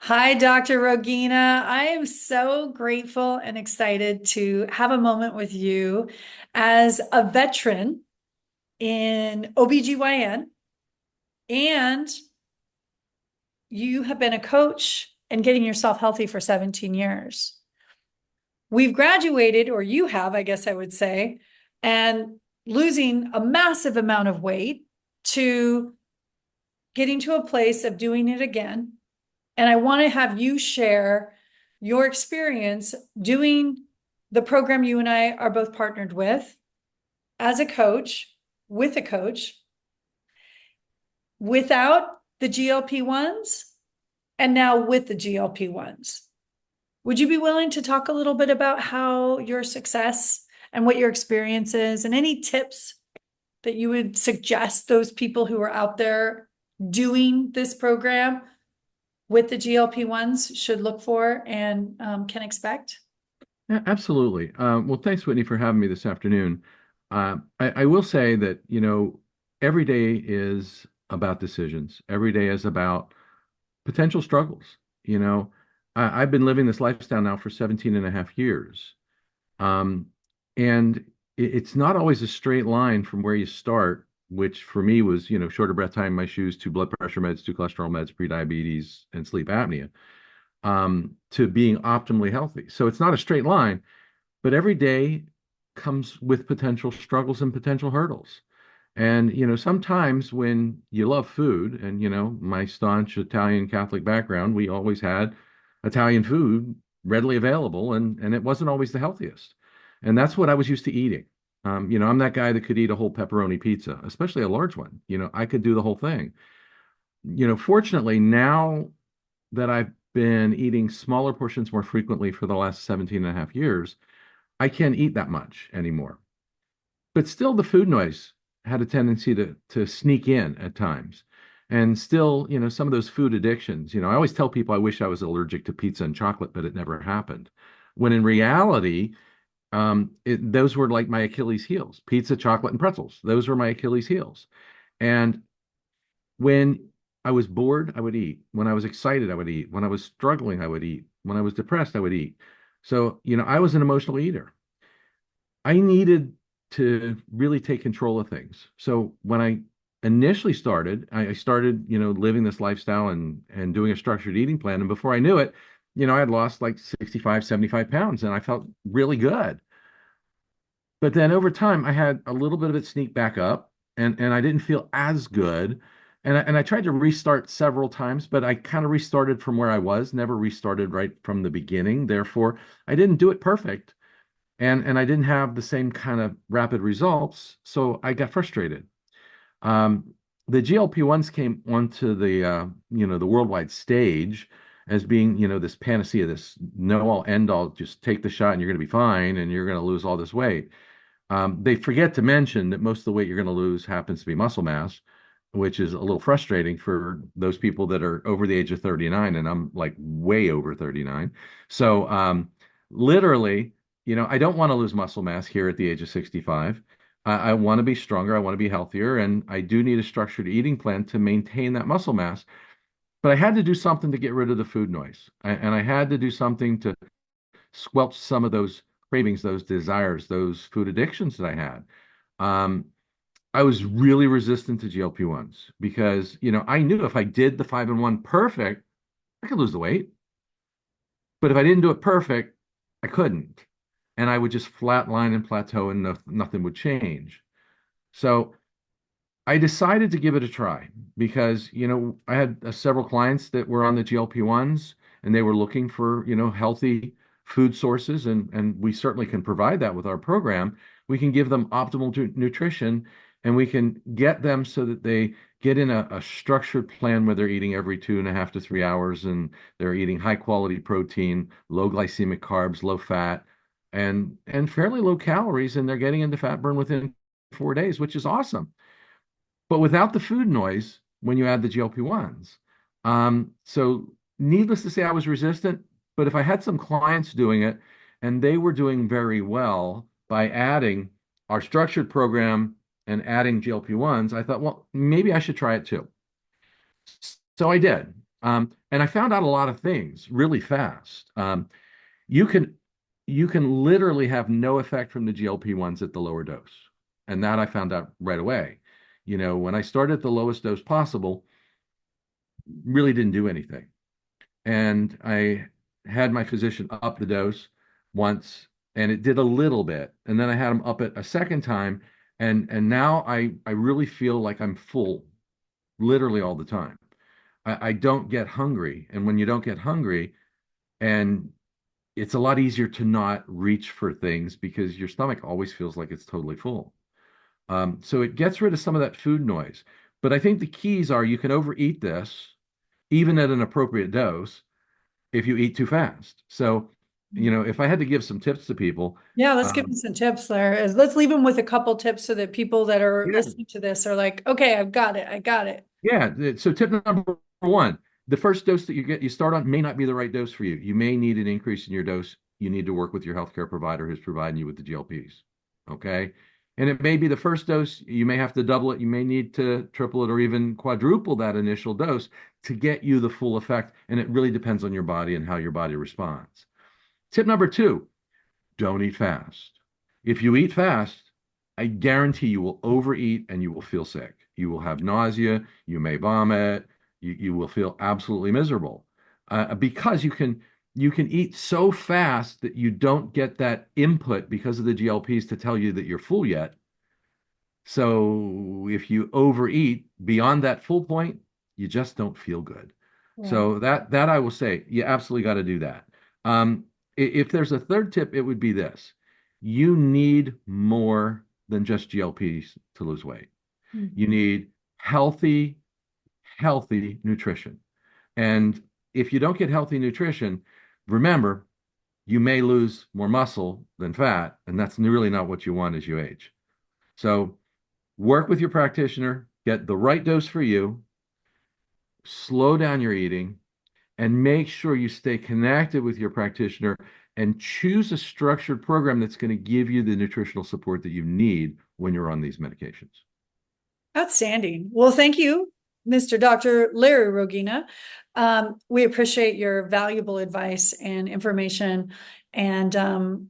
Hi, Dr. Rogina. I am so grateful and excited to have a moment with you as a veteran in OBGYN, and you have been a coach and getting yourself healthy for 17 years. We've graduated, or you have, I guess I would say, and losing a massive amount of weight to getting to a place of doing it again. And I want to have you share your experience doing the program you and I are both partnered with as a coach, with a coach, without the GLP-1s, and now with the GLP-1s. Would you be willing to talk a little bit about how your success and what your experience is and any tips that you would suggest those people who are out there doing this program with the GLP-1s should look for and can expect? Yeah, absolutely. Well, thanks, Whitney, for having me this afternoon. I will say that, every day is about decisions. Every day is about potential struggles. You know, I've been living this lifestyle now for 17 and a half years. Um, and it's not always a straight line from where you start, which for me was, shorter breath time in my shoes, two blood pressure meds, two cholesterol meds, prediabetes, and sleep apnea, to being optimally healthy. So it's not a straight line, but every day comes with potential struggles and potential hurdles. And, sometimes when you love food, and, my staunch Italian Catholic background, we always had Italian food readily available, and it wasn't always the healthiest. And that's what I was used to eating. I'm that guy that could eat a whole pepperoni pizza, especially a large one. I could do the whole thing. Fortunately, now that I've been eating smaller portions more frequently for the last 17 and a half years, I can't eat that much anymore. But still, the food noise had a tendency to sneak in at times. And still, some of those food addictions, I always tell people I wish I was allergic to pizza and chocolate, but it never happened. When in reality, those were like my Achilles heels: pizza, chocolate, and pretzels. Those were my Achilles heels. And when I was bored, I would eat. When I was excited, I would eat. When I was struggling, I would eat. When I was depressed, I would eat. So, I was an emotional eater. I needed to really take control of things. So when I initially started, I started, living this lifestyle and doing a structured eating plan. And before I knew it, I had lost like 65, 75 pounds, and I felt really good. But then over time, I had a little bit of it sneak back up, and I didn't feel as good. And I tried to restart several times, but I kind of restarted from where I was, never restarted right from the beginning. Therefore, I didn't do it perfect, and I didn't have the same kind of rapid results, so I got frustrated. Um, the GLP-1s came onto the worldwide stage as being, this panacea, this know all end all, just take the shot and you're going to be fine and you're going to lose all this weight. They forget to mention that most of the weight you're going to lose happens to be muscle mass, which is a little frustrating for those people that are over the age of 39, and I'm like way over 39. So, literally, I don't want to lose muscle mass here at the age of 65. I want to be stronger. I want to be healthier, and I do need a structured eating plan to maintain that muscle mass. But I had to do something to get rid of the food noise, and I had to do something to squelch some of those cravings, those desires, those food addictions that I had. Um, I was really resistant to GLP-1s because, I knew if I did the 5-in-1 perfect, I could lose the weight. But if I didn't do it perfect, I couldn't. And I would just flatline and plateau and nothing would change. So I decided to give it a try because, I had several clients that were on the GLP-1s and they were looking for, healthy food sources. And we certainly can provide that with our program. We can give them optimal nutrition, and we can get them so that they get in a structured plan where they're eating every 2.5 to 3 hours, and they're eating high quality protein, low glycemic carbs, low fat, and fairly low calories. And they're getting into fat burn within 4 days, which is awesome, but without the food noise when you add the GLP-1s. So needless to say, I was resistant, but if I had some clients doing it and they were doing very well by adding our structured program and adding GLP-1s, I thought, well, maybe I should try it too. So I did. And I found out a lot of things really fast. You can you can literally have no effect from the GLP-1s at the lower dose. And that I found out right away. When I started at the lowest dose possible, really didn't do anything. And I had my physician up the dose once and it did a little bit. And then I had him up it a second time. And now I really feel like I'm full literally all the time. I don't get hungry. And when you don't get hungry, and it's a lot easier to not reach for things because your stomach always feels like it's totally full. So it gets rid of some of that food noise. But I think the keys are you can overeat this, even at an appropriate dose, if you eat too fast. So, if I had to give some tips to people, Yeah, let's give them um, some tips there. Let's leave them with a couple tips so that people that are yeah, listening to this are like, okay, I've got it. I got it. yeah. So tip number one, the first dose that you start on may not be the right dose for you. You may need an increase in your dose. You need to work with your healthcare provider who's providing you with the GLPs. Okay. And it may be the first dose, you may have to double it. You may need to triple it or even quadruple that initial dose to get you the full effect. And it really depends on your body and how your body responds. Tip number two, don't eat fast. If you eat fast, I guarantee you will overeat and you will feel sick. You will have nausea, you may vomit, you will feel absolutely miserable because you can eat so fast that you don't get that input because of the GLPs to tell you that you're full yet. So if you overeat beyond that full point, you just don't feel good. Right. So that I will say, you absolutely got to do that. If there's a third tip, it would be this. You need more than just GLPs to lose weight. You Mhm. need healthy nutrition. And if you don't get healthy nutrition, remember, you may lose more muscle than fat, and that's really not what you want as you age. So work with your practitioner, get the right dose for you, slow down your eating, and make sure you stay connected with your practitioner and choose a structured program that's going to give you the nutritional support that you need when you're on these medications. Outstanding. Well, thank you, Mr. Dr. Larry Rogina. We appreciate your valuable advice and information, and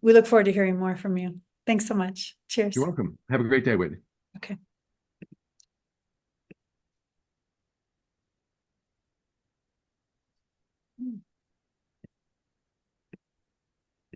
we look forward to hearing more from you. Thanks so much. You're Cheers. welcome. Have a great day, Whitney. Okay.